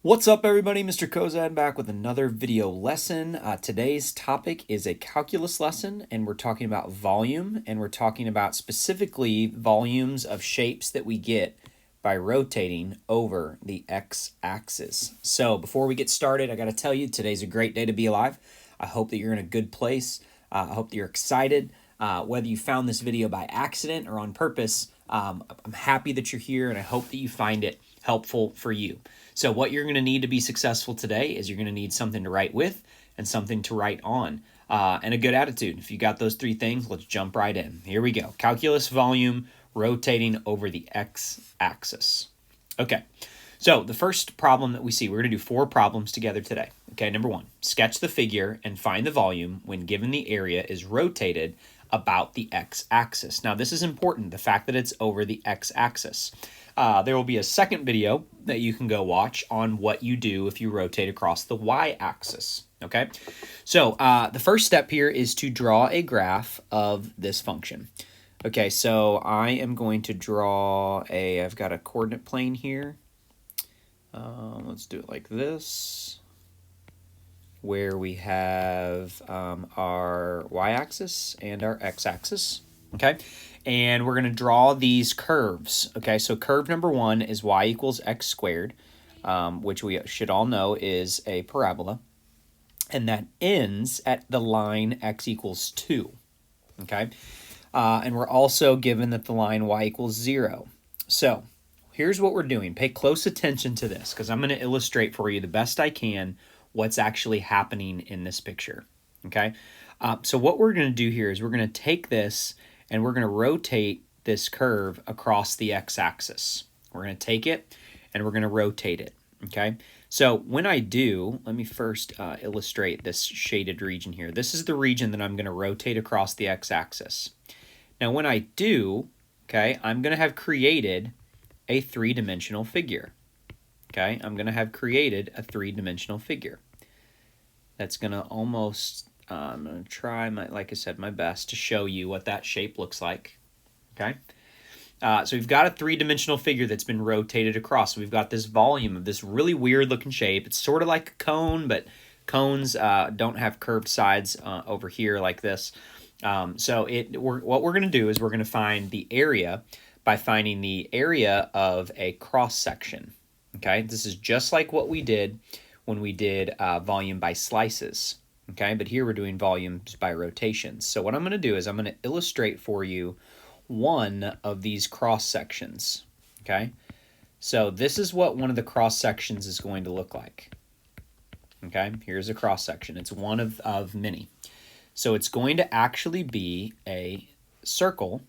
What's up, everybody? Mr. Kozad back with another video lesson. Today's topic is a calculus lesson, and we're talking about volume, and we're talking about specifically volumes of shapes that we get by rotating over the x-axis. So before we get started, I got to tell you, today's a great day to be alive. I hope that you're in a good place. I hope that you're excited. Whether you found this video by accident or on purpose, I'm happy that you're here, and I hope that you find it helpful for you. So what you're going to need to be successful today is you're going to need something to write with and something to write on, and a good attitude. If you got those three things, let's jump right in. Here we go. Calculus volume rotating over the x-axis. Okay, so the first problem that we see, we're going to do 4 problems together today. Okay, number 1, sketch the figure and find the volume when given the area is rotated about the x-axis. Now, this is important, the fact that it's over the x-axis. There will be a second video that you can go watch on what you do if you rotate across the y-axis, okay? So the first step here is to draw a graph of this function. Okay, so I am going to draw I've got a coordinate plane here. Let's do it like this, where we have our y-axis and our x-axis, okay? And we're going to draw these curves, okay? So curve number 1 is y equals x squared, which we should all know is a parabola, and that ends at the line x equals 2, okay? And we're also given that the line y equals 0. So here's what we're doing. Pay close attention to this, because I'm going to illustrate for you the best I can what's actually happening in this picture, okay? So what we're going to do here is we're going to take this and we're going to rotate this curve across the x-axis. We're going to take it and we're going to rotate it, okay? So when I do, let me first illustrate this shaded region here. This is the region that I'm going to rotate across the x-axis. Now when I do, okay, I'm going to have created a 3-dimensional figure. Okay, I'm going to have created a 3-dimensional figure. That's going to almost, I'm going to try, like I said, my best to show you what that shape looks like. Okay, so we've got a 3-dimensional figure that's been rotated across. So we've got this volume of this really weird looking shape. It's sort of like a cone, but cones don't have curved sides over here like this. So what we're going to do is we're going to find the area by finding the area of a cross section. Okay, this is just like what we did when we did volume by slices. Okay, but here we're doing volumes by rotations. So what I'm going to do is I'm going to illustrate for you one of these cross sections. Okay, so this is what one of the cross sections is going to look like. Okay, here's a cross section. It's one of many. So it's going to actually be a circle,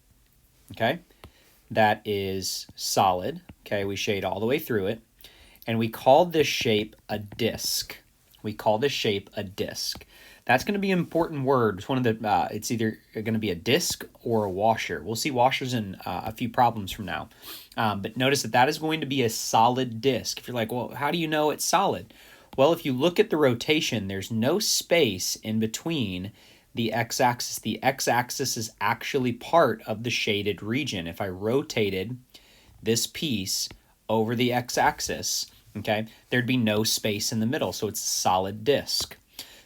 okay, that is solid. Okay, we shade all the way through it. And we call this shape a disc. We call this shape a disc. That's going to be an important word. It's one of the. It's either going to be a disc or a washer. We'll see washers in a few problems from now. But notice that that is going to be a solid disc. If you're like, well, how do you know it's solid? Well, if you look at the rotation, there's no space in between the x-axis. The x-axis is actually part of the shaded region. If I rotated this piece over the x-axis, okay, there'd be no space in the middle, so it's a solid disc.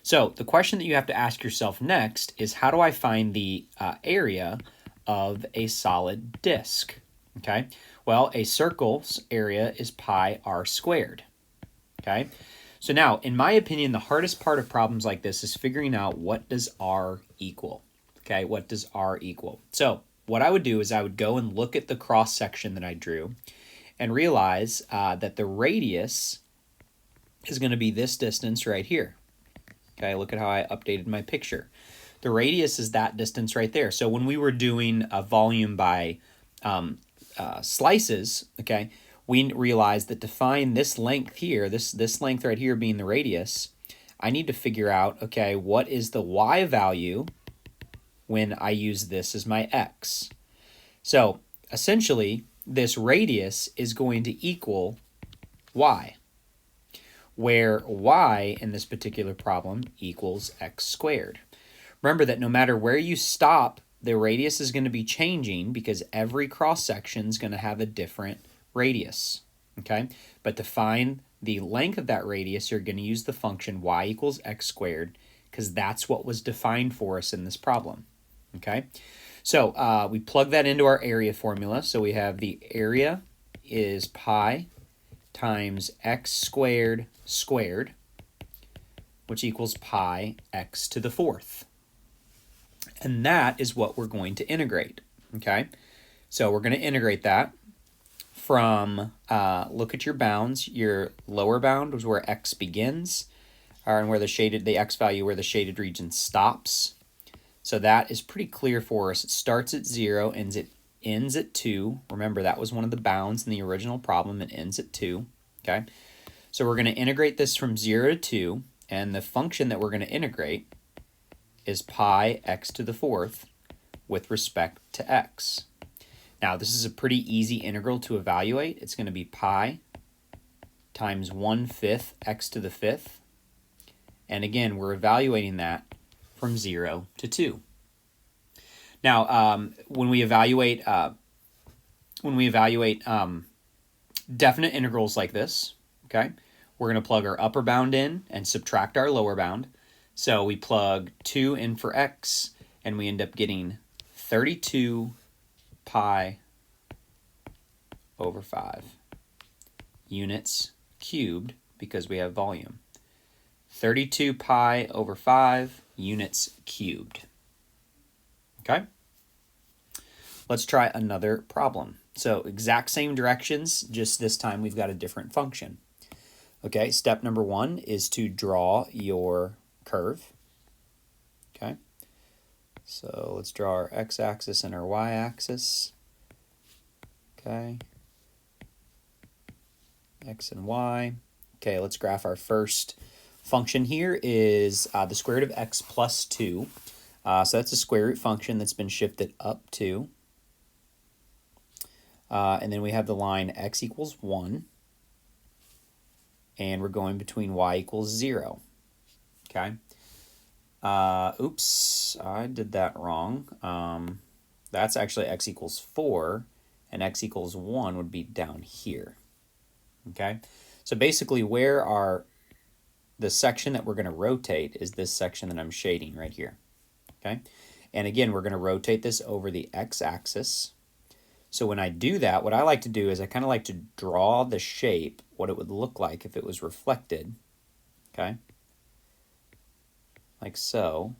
So the question that you have to ask yourself next is, how do I find the area of a solid disc? Okay, well, a circle's area is pi r squared. Okay, so now, in my opinion, the hardest part of problems like this is figuring out what does r equal. Okay, what does r equal? So what I would do is I would go and look at the cross section that I drew and realize that the radius is going to be this distance right here. Okay, look at how I updated my picture. The radius is that distance right there. So when we were doing a volume by slices, okay, we realized that to find this length here, this length right here being the radius, I need to figure out, okay, what is the y value when I use this as my x? So essentially, this radius is going to equal y, where y in this particular problem equals x squared. Remember that no matter where you stop, the radius is going to be changing because every cross section is going to have a different radius. Okay, but to find the length of that radius, you're going to use the function y equals x squared, because that's what was defined for us in this problem, okay? So we plug that into our area formula. So we have the area is pi times x squared squared, which equals pi x to the fourth. And that is what we're going to integrate, okay? So we're going to integrate that from, look at your bounds. Your lower bound was where x begins, and where the x value where the shaded region stops. So that is pretty clear for us. It starts at 0, ends at 2. Remember, that was one of the bounds in the original problem. It ends at 2, okay? So we're going to integrate this from 0 to 2, and the function that we're going to integrate is pi x to the fourth with respect to x. Now, this is a pretty easy integral to evaluate. It's going to be pi times 1/5 x to the fifth. And again, we're evaluating that from 0 to 2. Now, when we evaluate definite integrals like this, okay, we're going to plug our upper bound in and subtract our lower bound. So we plug 2 in for x, and we end up getting 32 pi over 5 units cubed, because we have volume. 32 pi over 5 units cubed. Okay? Let's try another problem. So exact same directions, just this time we've got a different function. Okay, step number 1 is to draw your curve. Okay? So let's draw our x-axis and our y-axis. Okay. X and y. Okay, let's graph our first function here is the square root of x plus 2. So that's a square root function that's been shifted up 2. And then we have the line x equals 1. And we're going between y equals 0. Okay. Oops, I did that wrong. That's actually x equals 4, and x equals 1 would be down here. Okay. So basically the section that we're going to rotate is this section that I'm shading right here. Okay. And again, we're going to rotate this over the x-axis. So when I do that, what I like to do is I kind of like to draw the shape, what it would look like if it was reflected. Okay. Like so.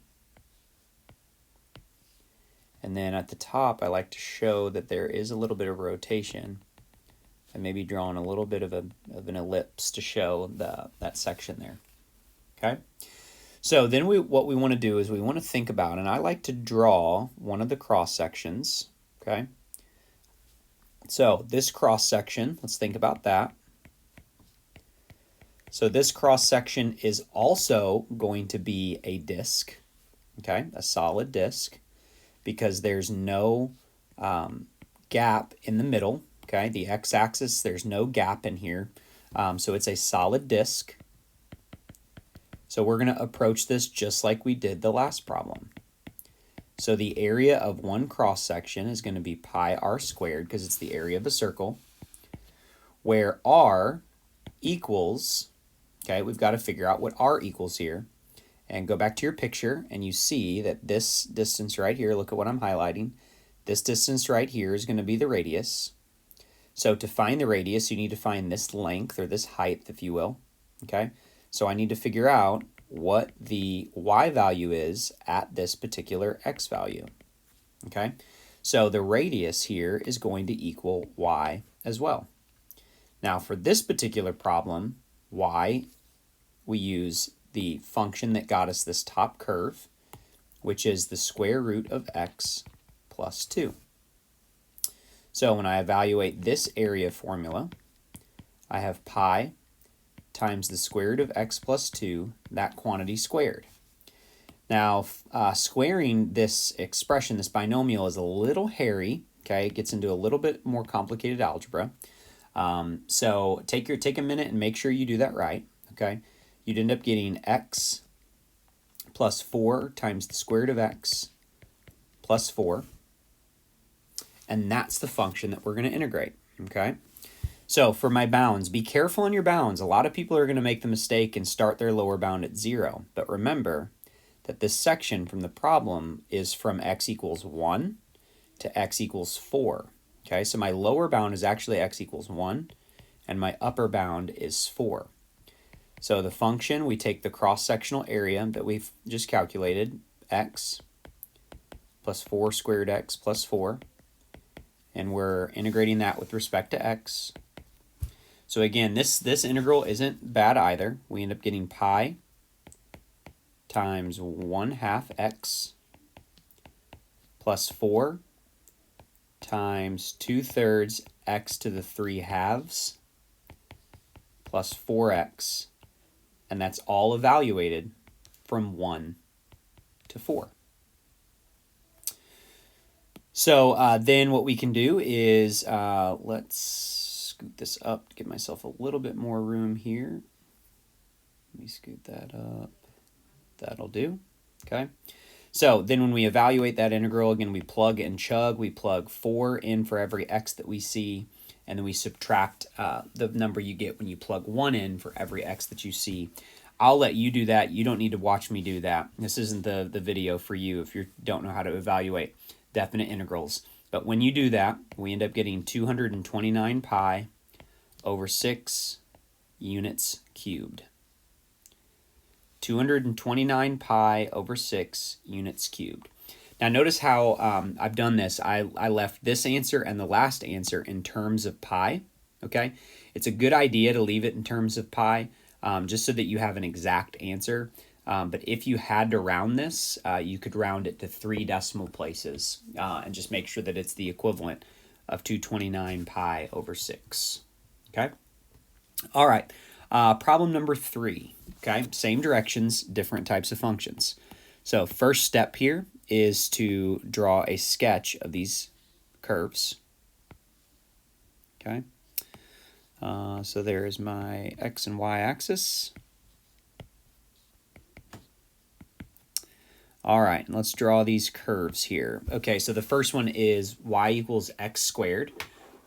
And then at the top, I like to show that there is a little bit of rotation, and maybe drawing a little bit of an ellipse to show that section there. Okay. So then what we want to do is we want to think about, and I like to draw one of the cross sections. Okay. So this cross section, let's think about that. So this cross section is also going to be a disc, okay, a solid disc, because there's no gap in the middle, okay, the x-axis, there's no gap in here, so it's a solid disc. So we're going to approach this just like we did the last problem. So the area of one cross section is going to be pi r squared, because it's the area of a circle, where r equals, okay, we've got to figure out what r equals here. And go back to your picture, and you see that this distance right here, look at what I'm highlighting, this distance right here is going to be the radius. So to find the radius, you need to find this length, or this height, if you will. Okay, so I need to figure out what the y value is at this particular x value. Okay, so the radius here is going to equal y as well. Now for this particular problem, y, we use the function that got us this top curve, which is the square root of x plus 2. So when I evaluate this area formula, I have pi times the square root of x plus 2, that quantity squared. Now, squaring this expression, this binomial, is a little hairy. Okay, it gets into a little bit more complicated algebra. So take a minute and make sure you do that right. Okay, you'd end up getting x plus 4 times the square root of x plus 4. And that's the function that we're going to integrate. Okay, So for my bounds, be careful on your bounds. A lot of people are going to make the mistake and start their lower bound at 0. But remember that this section from the problem is from x equals 1 to x equals 4. Okay, so my lower bound is actually x equals 1, and my upper bound is 4. So the function, we take the cross-sectional area that we've just calculated, x plus 4 squared x plus 4, and we're integrating that with respect to x. So again, this integral isn't bad either. We end up getting pi times 1/2 x plus 4 times 2/3 x to the 3/2 plus 4x, and that's all evaluated from 1 to 4. So then what we can do is, let's scoot this up to give myself a little bit more room here. Let me scoot that up. That'll do. Okay. So then when we evaluate that integral, again, we plug and chug. We plug 4 in for every x that we see, and then we subtract the number you get when you plug 1 in for every x that you see. I'll let you do that. You don't need to watch me do that. This isn't the video for you if you don't know how to evaluate definite integrals. But when you do that, we end up getting 229 pi over 6 units cubed. 229 pi over 6 units cubed. Now notice how I've done this. I left this answer and the last answer in terms of pi. Okay, it's a good idea to leave it in terms of pi, just so that you have an exact answer. But if you had to round this, you could round it to 3 decimal places and just make sure that it's the equivalent of 229 pi over 6. Okay? All right. Problem number 3. Okay? Same directions, different types of functions. So first step here is to draw a sketch of these curves. Okay? So there is my x and y axis. All right, let's draw these curves here. Okay, so the first one is y equals x squared,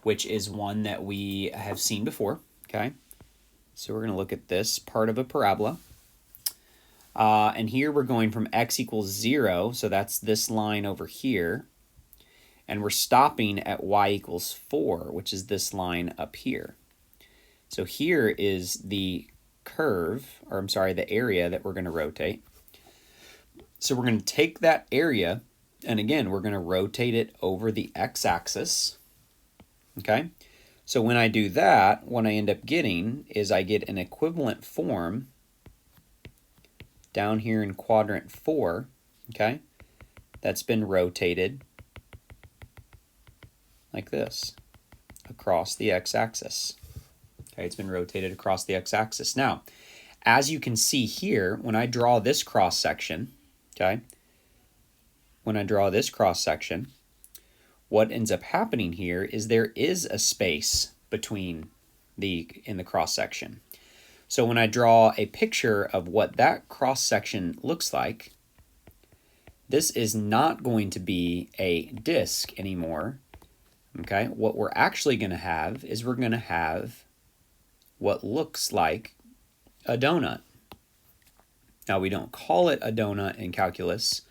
which is one that we have seen before, okay? So we're going to look at this part of a parabola. And here we're going from x equals 0, so that's this line over here. And we're stopping at y equals 4, which is this line up here. So here is the curve, or I'm sorry, the area that we're going to rotate. So we're going to take that area, and again, we're going to rotate it over the x-axis, okay? So when I do that, what I end up getting is I get an equivalent form down here in quadrant 4, okay? That's been rotated like this across the x-axis. Okay, it's been rotated across the x-axis. Now, as you can see here, when I draw this cross-section, okay, when I draw this cross-section, what ends up happening here is there is a space between in the cross-section. So when I draw a picture of what that cross-section looks like, this is not going to be a disk anymore. Okay, what we're actually going to have is we're going to have what looks like a donut. Now, we don't call it a donut in calculus.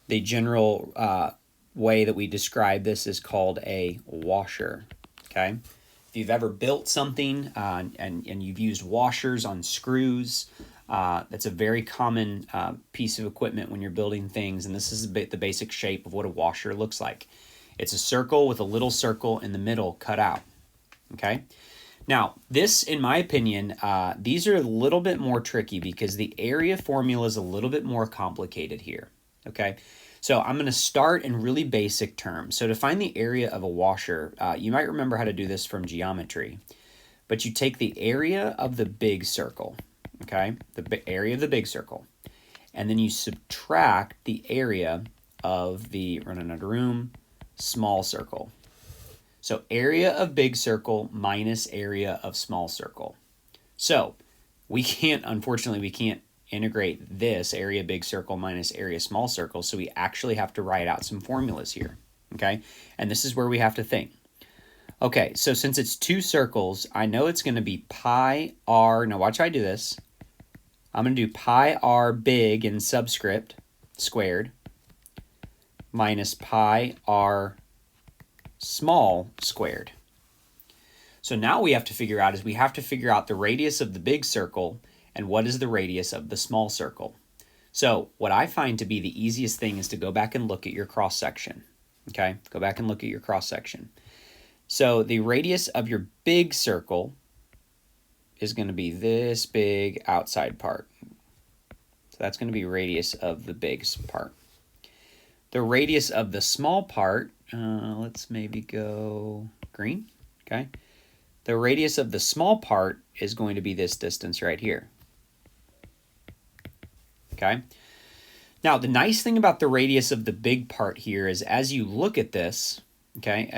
The general way that we describe this is called a washer, okay? If you've ever built something and you've used washers on screws, that's a very common piece of equipment when you're building things, and this is the basic shape of what a washer looks like. It's a circle with a little circle in the middle cut out, okay? Now, this, in my opinion, these are a little bit more tricky because the area formula is a little bit more complicated here, okay? So I'm going to start in really basic terms. So to find the area of a washer, you might remember how to do this from geometry, but you take the area of the big circle, okay? The area of the big circle, and then you subtract the area of the, running out of room, small circle. So area of big circle minus area of small circle. So we can't, unfortunately, we can't integrate this area big circle minus area small circle. So we actually have to write out some formulas here, okay? And this is where we have to think. Okay, so since it's two circles, I know it's going to be pi r. Now watch how I do this. I'm going to do pi r big in subscript squared minus pi r small squared. So now we have to figure out the radius of the big circle and what is the radius of the small circle. So what I find to be the easiest thing is to go back and look at your cross section. Okay, go back and look at your cross section. So the radius of your big circle is going to be this big outside part. So that's going to be radius of the big part. The radius of the small part, let's maybe go green, okay? The radius of the small part is going to be this distance right here, okay? Now, the nice thing about the radius of the big part here is as you look at this, okay,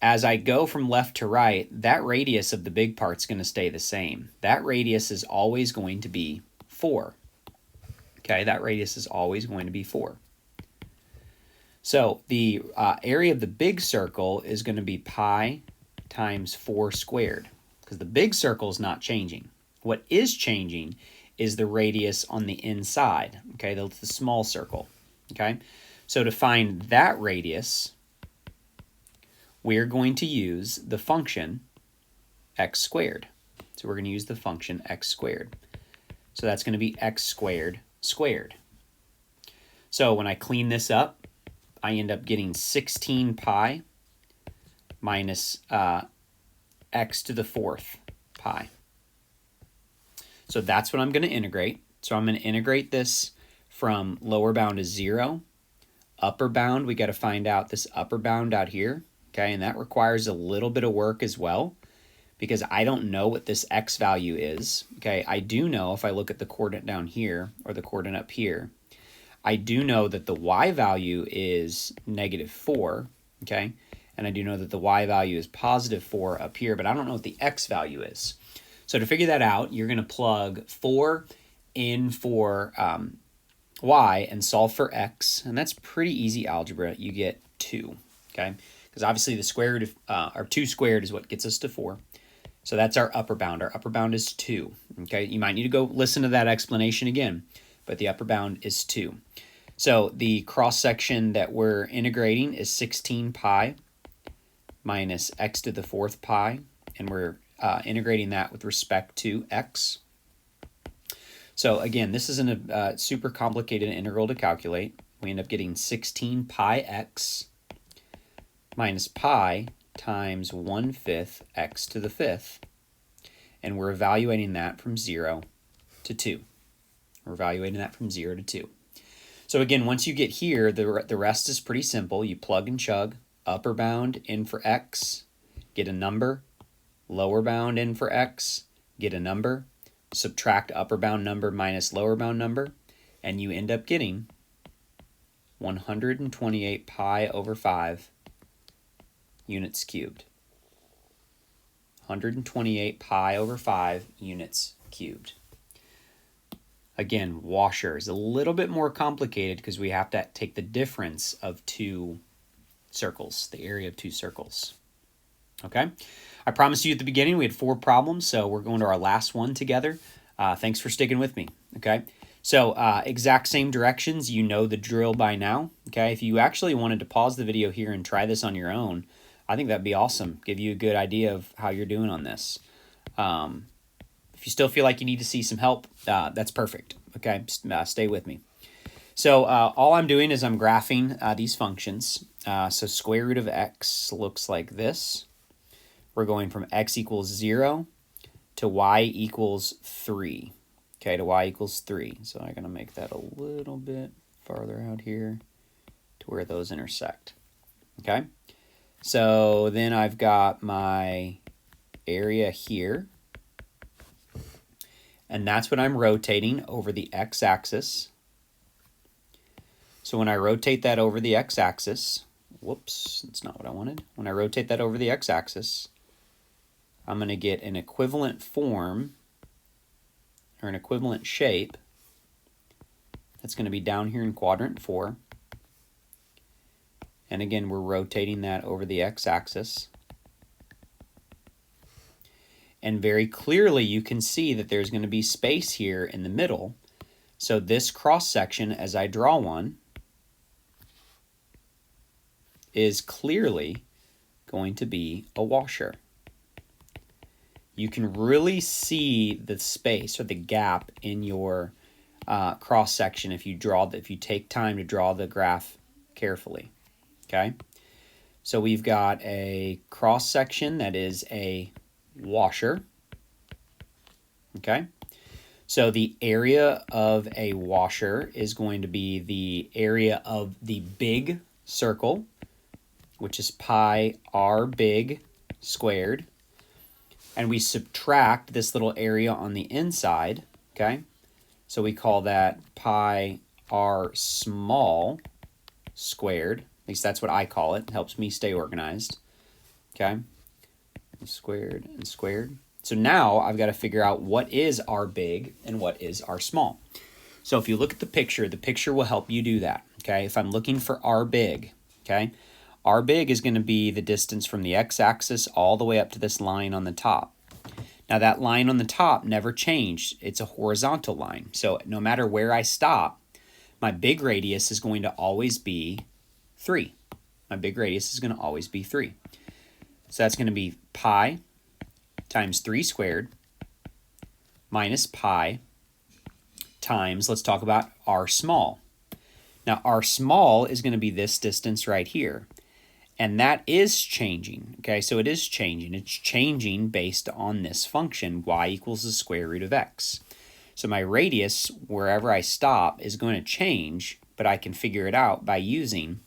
as I go from left to right, that radius of the big part's going to stay the same. That radius is always going to be 4. Okay, that radius is always going to be 4. So the area of the big circle is going to be pi times 4 squared, because the big circle is not changing. What is changing is the radius on the inside, okay, the small circle, okay? So to find that radius, we're going to use the function x squared. So we're going to use the function x squared. So that's going to be x squared squared. So when I clean this up, I end up getting 16 pi minus x to the 4th pi. So that's what I'm going to integrate. So I'm going to integrate this from lower bound is 0. Upper bound, we got to find out this upper bound out here. Okay, and that requires a little bit of work as well because I don't know what this x value is. Okay, I do know if I look at the coordinate down here or the coordinate up here, I do know that the y value is -4, okay? And I do know that the y value is +4 up here, but I don't know what the x value is. So to figure that out, you're going to plug 4 in for y and solve for x, and that's pretty easy algebra. You get 2, okay? Because obviously the square root of, or 2 squared is what gets us to 4. So that's our upper bound. Our upper bound is 2, okay? You might need to go listen to that explanation again, but the upper bound is 2. So the cross-section that we're integrating is 16 pi minus x to the 4th pi, and we're integrating that with respect to x. So again, this isn't a super complicated integral to calculate. We end up getting 16 pi x minus pi times 1/5 x to the 5th, and we're evaluating that from 0 to 2. We're evaluating that from 0 to 2. So again, once you get here, the rest is pretty simple. You plug and chug, upper bound in for x, get a number, lower bound in for x, get a number, subtract upper bound number minus lower bound number, and you end up getting 128 pi over 5 units cubed. 128 pi over 5 units cubed. Again, washer is a little bit more complicated because we have to take the difference of 2 circles, the area of 2 circles. Okay? I promised you at the beginning we had 4 problems, so we're going to our last one together. Thanks for sticking with me. Okay? So exact same directions, you know the drill by now. Okay? If you actually wanted to pause the video here and try this on your own, I think that'd be awesome. Give you a good idea of how you're doing on this. If you still feel like you need to see some help, that's perfect. Okay, stay with me. So all I'm doing is I'm graphing these functions. So square root of x looks like this. We're going from x equals 0 to y equals 3. Okay, to y equals 3. So I'm going to make that a little bit farther out here to where those intersect. Okay, so then I've got my area here. And that's what I'm rotating over the x-axis. So when I rotate that over the x-axis, whoops, that's not what I wanted. When I rotate that over the x-axis, I'm going to get an equivalent form, or an equivalent shape, that's going to be down here in quadrant 4. And again, we're rotating that over the x-axis. And very clearly you can see that there's going to be space here in the middle. So this cross-section, as I draw one, is clearly going to be a washer. You can really see the space or the gap in your cross-section if you take time to draw the graph carefully. Okay, so we've got a cross-section that is a washer. Okay, so the area of a washer is going to be the area of the big circle, which is pi r big squared, and we subtract this little area on the inside. Okay, so we call that pi r small squared. At least that's what I call it. It helps me stay organized. Okay, squared and squared. So now I've got to figure out what is r big and what is r small. So if you look at the picture will help you do that. Okay, if I'm looking for r big, okay, r big is going to be the distance from the x-axis all the way up to this line on the top. Now that line on the top never changed. It's a horizontal line. So no matter where I stop, my big radius is going to always be 3. My big radius is going to always be 3. So that's going to be pi times 3 squared minus pi times, let's talk about r small. Now r small is going to be this distance right here. And that is changing, okay? So it is changing. It's changing based on this function, y equals the square root of x. So my radius, wherever I stop, is going to change, but I can figure it out by using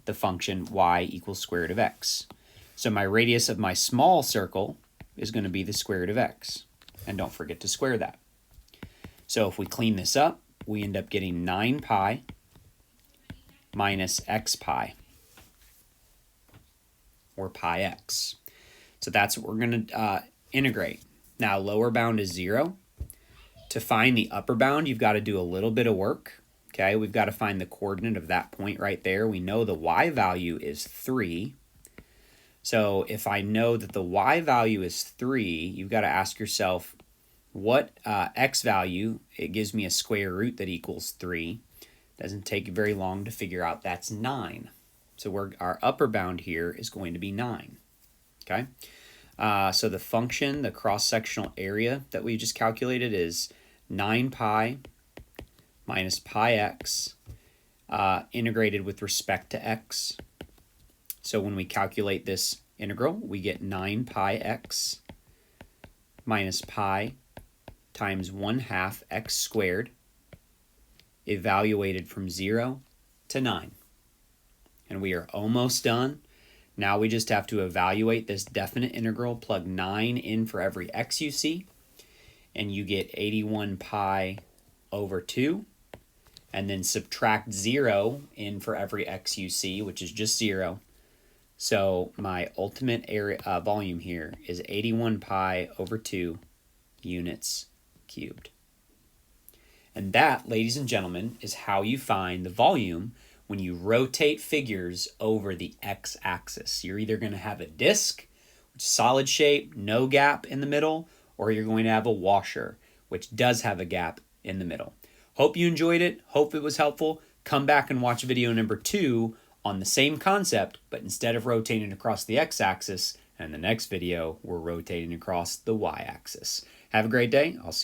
the function y equals square root of x. So my radius of my small circle is going to be the square root of x. And don't forget to square that. So if we clean this up, we end up getting 9 pi minus x pi, or pi x. So that's what we're going to integrate. Now lower bound is 0. To find the upper bound, you've got to do a little bit of work. Okay, we've got to find the coordinate of that point right there. We know the y value is 3. So if I know that the y value is 3, you've got to ask yourself, what x value? It gives me a square root that equals 3. Doesn't take very long to figure out that's 9. So our upper bound here is going to be 9. Okay, so the function, the cross-sectional area that we just calculated is 9 pi minus pi x integrated with respect to x. So when we calculate this integral, we get 9 pi x minus pi times 1/2 x squared evaluated from 0 to 9. And we are almost done. Now we just have to evaluate this definite integral, plug 9 in for every x you see, and you get 81 pi over 2, and then subtract 0 in for every x you see, which is just 0. So my ultimate area volume here is 81 pi over 2 units cubed. And that, ladies and gentlemen, is how you find the volume when you rotate figures over the x-axis. You're either going to have a disk, which is solid shape, no gap in the middle, or you're going to have a washer, which does have a gap in the middle. Hope you enjoyed it. Hope it was helpful. Come back and watch video number 2 on the same concept, but instead of rotating across the x-axis, and in the next video, we're rotating across the y-axis. Have a great day. I'll see you.